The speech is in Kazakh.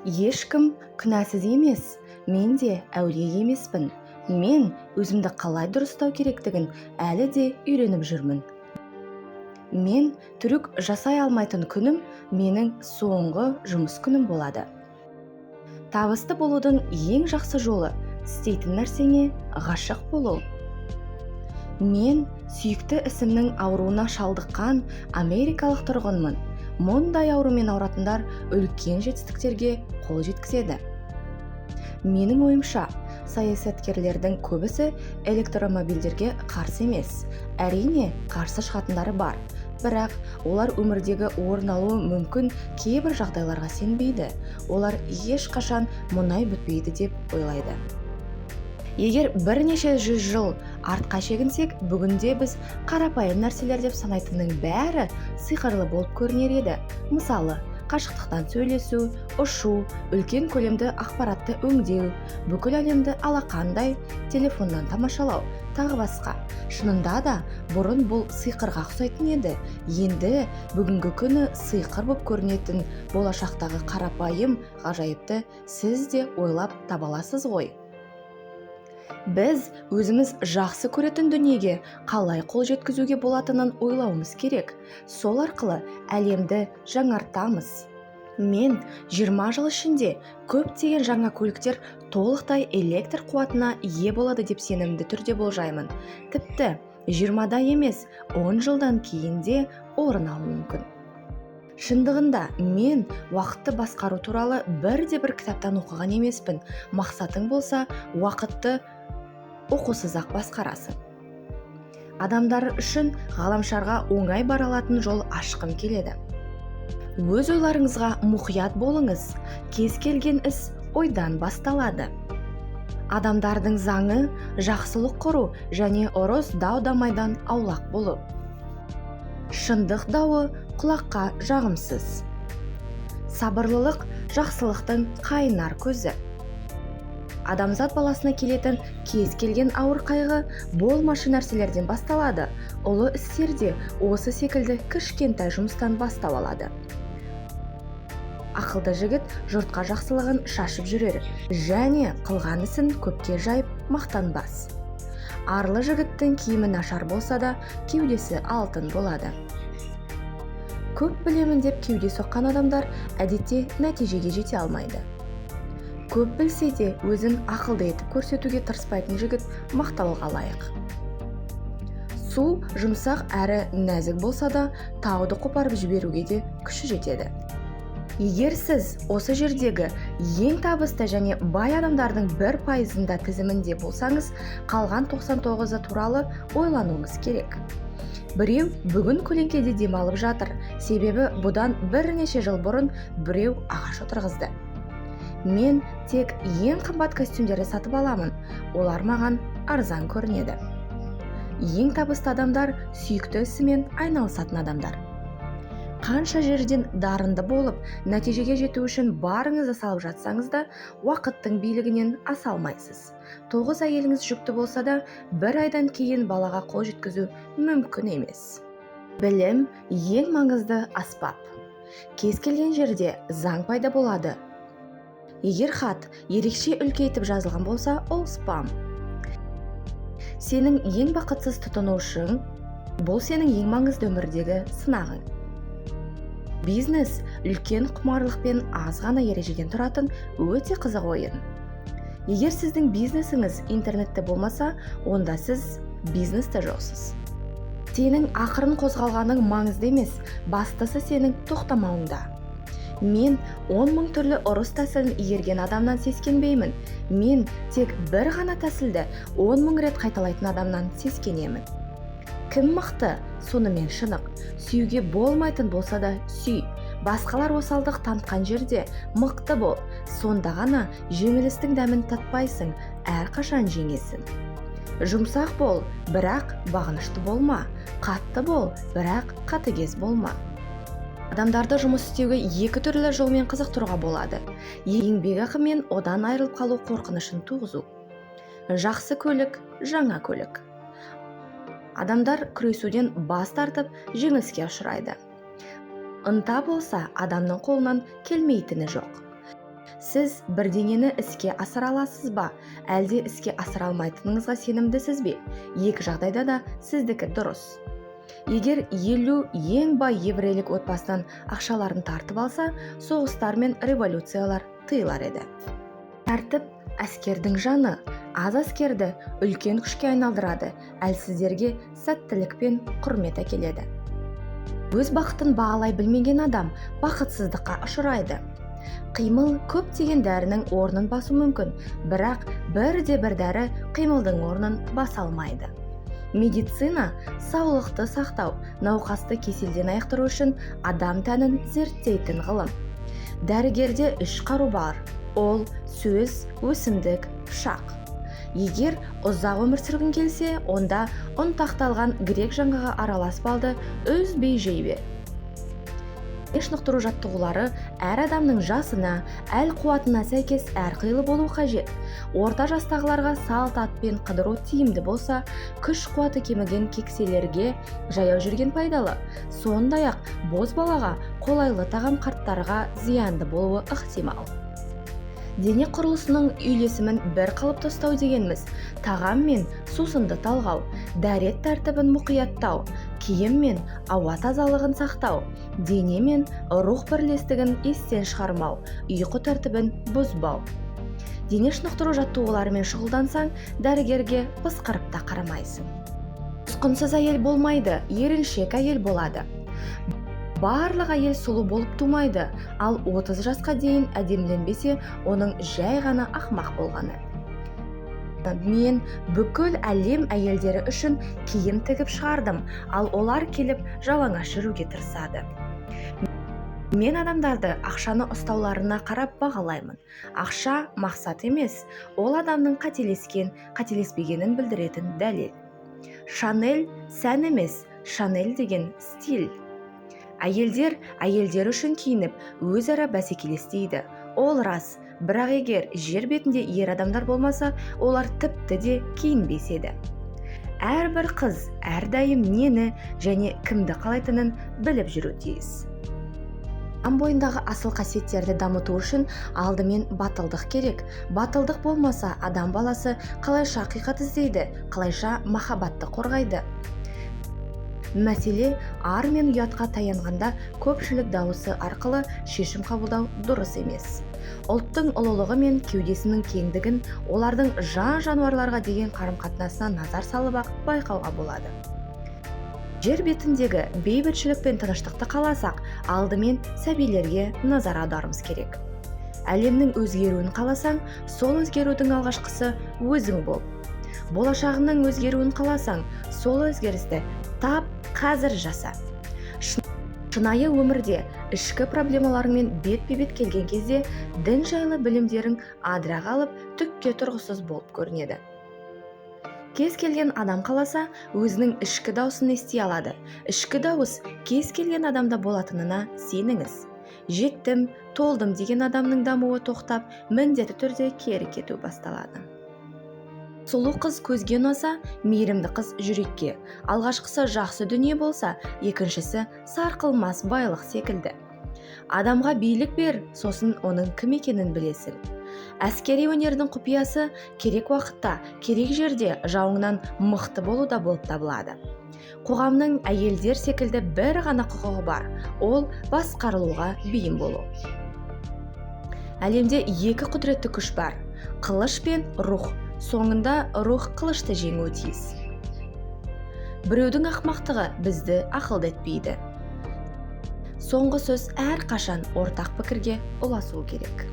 Ешкім күнәсіз емес, мен де әулие емеспін. Мен өзімді қалай дұрыстау керектігін әлі де үйреніп жүрмін. Мен түрік жасай алмайтын күнім менің соңғы жұмыс күнім болады. Табысты болудың ең жақсы жолы істейтін нәрсеңе ғашық болу. Мен сүйікті ісімнің ауруына шалдыққан америкалық тұрғынмын. Мұндай аурумен ауыратындар үлкен жетістіктерге қол жеткізеді. Менің ойымша, саясаткерлердің көбісі электромобильдерге қарсы емес. Әрине, қарсы шығатындары бар. Бірақ олар өмірдегі орын алуы мүмкін кейбір жағдайларға сенбейді. Олар ешқашан мұнай бітпейді деп ойлайды. Егер бірнеше жүз жыл артқа шегінсек, бүгінде біз қарапайым нәрселер деп санайтынның бәрі сиқырлы болып көрінер еді. Мысалы, қашықтықтан сөйлесу, ұшу, үлкен көлемді ақпаратты өңдеу, бүкіл әлемді алақандай телефоннан тамашалау, тағы басқа. Шынында да бұрын бұл сиқырға ұқсайтын еді. Енді бүгінгі күні сиқыр болып көрінетін болашақтағы қарапайым ғажайыпты сіз де ойлап таба аласыз ғой. Біз өзіміз жақсы көретін дүниеге қалай қол жеткізуге болатынын ойлауымыз керек. Сол арқылы әлемді жаңартамыз. Мен 20 жыл ішінде көптеген жаңа көліктер толықтай электр қуатына ие болады деп сенімді түрде болжаймын. Тіпті 20-да емес, 10 жылдан кейін де орын алуы мүмкін. Шындығында мен уақытты басқару туралы бірде-бір кітаптан оқыған емеспін. Мақсатың болса, уақытты оқусыз-ақ басқарасың. Адамдар үшін ғаламшарға оңай бара алатын жол ашқым келеді. Өз ойларыңызға мұқият болыңыз. Кез келген іс ойдан басталады. Адамдардың заңы жақсылық құру және ұрыс дау-дамайдан аулақ болу. Шындық дауы құлаққа жағымсыз. Сабырлылық жақсылықтың қайнар көзі. Адамзат баласына келетін кез келген ауыр қайғы болмашы нәрселерден басталады. Ұлы істер де осы секілді кішкентай жұмыстан бастау алады. Ақылды жігіт жұртқа жақсылығын шашып жүрер және қылған ісін көпке жайып мақтанбас. Арлы жігіттің киімі нашар болса да, кеудесі алтын болады. Көп білемін деп кеуде соққан адамдар әдетте нәтижеге жете алмайды. Көп білсе де өзін ақылды етіп көрсетуге тырыспайтын жігіт мақталуға лайық. Су жұмсақ әрі нәзік болса да, тауды қопарып жіберуге де күші жетеді. Егер сіз осы жердегі ең табысты және бай адамдардың 1%-да тізімінде болсаңыз, қалған 99-ы туралы ойлануыңыз керек. Біреу бүгін көлеңкеде демалып жатыр, себебі бұдан бірнеше жыл бұрын біреу ағаш отырғызды. Мен тек ең қымбат костюмдерді сатып аламын, олар маған арзан көрінеді. Ең табысты адамдар сүйікті ісімен айналысатын адамдар. Қанша жерден дарынды болып, нәтижеге жету үшін барыңызды салып жатсаңыз да, уақыттың билігінен аса алмайсыз. 9 әйеліңіз жүкті болса да, 1 айдан кейін балаға қол жеткізу мүмкін емес. Білім ең маңызды аспап. Кез келген жерде заң пайда болады. Егер хат ерекше үлкейтіп жазылған болса, ол спам. Сенің ең бақытсыз тұтынушың, бұл сенің ең маңызды өмірдегі сынағың. Бизнес үлкен құмарлық пен аз ғана ережеден тұратын өте қызық ойын. Егер сіздің бизнесіңіз интернетте болмаса, онда сіз бизнесте жоқсыз. Сенің ақырын қозғалғаның маңызды емес, бастысы сенің тоқтамауыңда. Мен 10 000 түрлі ұрыс тәсілін игерген адамнан сескенбеймін. Мен тек бір ғана тәсілді 10 000 рет қайталайтын адамнан сескенемін. Кім мықты, сонымен шынық. Сүйуге болмайтын болса да сүй. Басқалар осалдық танытқан жерде мықты бол. Сонда ғана жеңілістің дәмін татпайсың, әрқашан жеңесің. Жұмсақ бол, бірақ бағынышты болма. Қатты бол, бірақ қатыгез болма. Адамдарды жұмыс істеуге 2 түрлі жолмен қызықтыруға болады. Еңбекақы мен одан айырылып қалу қорқынышын туғызу. Жақсы көлік, жаңа көлік. Адамдар күресуден бас тартып, жеңіліске ұшырайды. Ынта болса, адамның қолынан келмейтіні жоқ. Сіз бірдеңені іске асыра аласыз ба, әлде іске асыра алмайтыныңызға сенімдісіз бе? Екі жағдайда да сіздікі дұрыс. Егер 50 ең бай еврейлік отбасынан ақшаларын тартып алса, соғыстар мен революциялар тыйылар еді. Тәртіп әскердің жаны. Аз әскерді үлкен күшке айналдырады, әлсіздерге сәттілік пен құрмет әкеледі. Өз бақытын бағалай білмеген адам бақытсыздыққа ұшырайды. Қимыл көптеген дәрінің орнын басу мүмкін, бірақ бір дәрі қимылдың орнын баса алмайды. Медицина саулықты сақтау, науқасты кеселден айықтыру үшін адам тәнін зерттейтін ғылым. Дәрігерде 3 қару бар. Ол сөз, өсімдік, пышақ. Егер ұзақ өмір сүргің келсе, онда ұнтақталған грек жаңғағы аралас балды үзбей жей бер. Шынықтыру жаттығулары әр адамның жасына, әл-қуатына сәйкес әрқилы болу қажет. Орта жастағыларға салт атпен қыдыру тиімді болса, күш-қуаты кеміген кекселерге жаяу жүрген пайдалы. Сондай-ақ боз балаға қолайлы тағам қарттарға зиянды болуы ықтимал. Дене құрылысының үйлесімін бір қалыпта ұстау дегеніміз тағам мен сусынды талғау, дәрет тәртібін мұқияттау, киім мен ауа тазалығын сақтау, дене мен рух бірлестігін естен шығармау, ұйқы тәртібін бұзбау. Дене шынықтыру жаттығуларымен шұғылдансаң, дәрігерге пысқырып та қарамайсың. Ұсқынсыз әйел болмайды, еріншек әйел болады. Барлық әйел сұлу болып тумайды, ал 30 жасқа дейін әдеміленбесе, оның жай ғана ақмақ болғаны. Мен бүкіл әлем әйелдері үшін киім тігіп шығардым, ал олар келіп жалаңаш жүруге тырысады. Мен адамдарды ақшаны ұстауларына қарап бағалаймын. Ақша мақсат емес, ол адамның қателеспегенін білдіретін дәлел. Шанель сән емес, Шанель деген стиль. Әйелдер үшін киініп, өзара бәсекелестейді. Ол рас, бірақ егер жер бетінде ер адамдар болмаса, олар тіпті де киінбеседі. Әрбір қыз әрдайым нені және кімді қалайтынын біліп жүру тиіс. Адам бойындағы асыл қасиеттерді дамыту үшін алдымен батылдық керек. Батылдық болмаса, адам баласы қалайша ақиқат іздейді, қалайша махаббатты қорғайды. Мәселе ар мен ұятқа таянғанда көпшілік дауысы арқылы шешім қабылдау дұрыс емес. Ұлттың ұлылығы мен кеудесінің кеңдігін олардың жан-жануарларға деген қарым-қатынасына назар салып-ақ байқауға болады. Жер бетіндегі бейбітшілік пен тыныштықты қаласақ, алдымен сәбилерге назар аударуымыз керек. Әлемнің өзгеруін қаласаң, сол өзгерудің алғашқысы өзің бол. Болашағының өзгеруін қаласаң, сол өзгерісті тап қазір жаса. Шынайы өмірде ішкі проблемаларымен бет-бе-бет келген кезде дін жайлы білімдерің адыра қалып, түкке тұрғысыз болып көрінеді. Кез келген адам қаласа, өзінің ішкі дауысын ести алады. Ішкі дауыс кез келген адамда болатынына сеніңіз. Жеттім, толдым деген адамның дамуы тоқтап, міндетті түрде кері кету басталады. Сұлу қыз көзге ұнаса, мейірімді қыз жүрекке. Алғашқысы жақсы дүние болса, екіншісі сарқылмас байлық секілді. Адамға билік бер, сосын оның кім екенін білесің. Әскери өнердің құпиясы керек уақытта, керек жерде жауыңнан мықты болуда болып табылады. Қоғамның әйелдер секілді бір ғана құқығы бар, ол басқарылуға бейім болу. Әлемде 2 құдіретті күш бар: қылыш пен рух. Соңында рух қылышты жеңуі тиіс. Біреудің ақмақтығы бізді ақылды етпейді. Соңғы сөз әрқашан ортақ пікірге ұласуы керек.